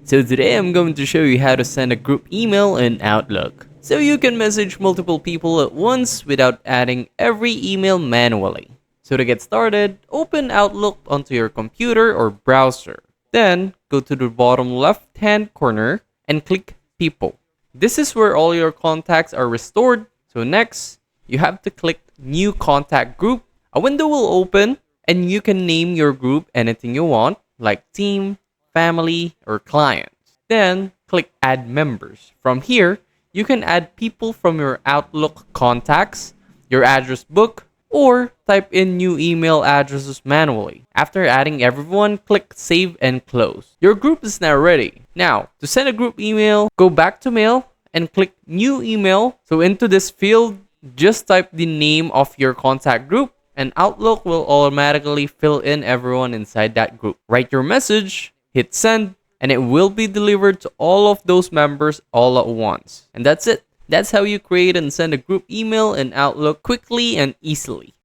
So today I'm going to show you how to send a group email in Outlook, so you can message multiple people at once without adding every email manually. So to get started, open Outlook onto your computer or browser. Then go to the bottom left hand corner and click People. This is where all your contacts are restored. So next, you have to click New Contact Group. A window will open and you can name your group anything you want, like team, family, or clients. Then click Add Members. From here, you can add people from your Outlook contacts, your address book, or type in new email addresses manually. After adding everyone, click Save and Close. Your group is now ready. Now, to send a group email, go back to Mail and click New Email. So into this field, just type the name of your contact group and Outlook will automatically fill in everyone inside that group. Write your message, hit send, and it will be delivered to all of those members all at once. And that's it. That's how you create and send a group email in Outlook quickly and easily.